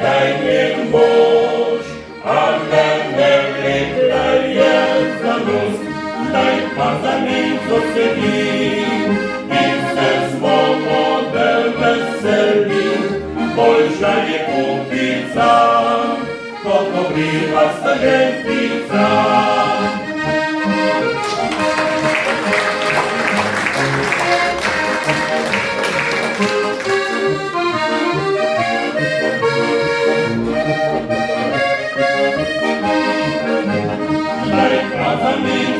daj niech Bož, a je za nos, daj pa za nico sedi, in se svobode veseli, boljša je kupica, kot obliva stažentica. Daj pa za nico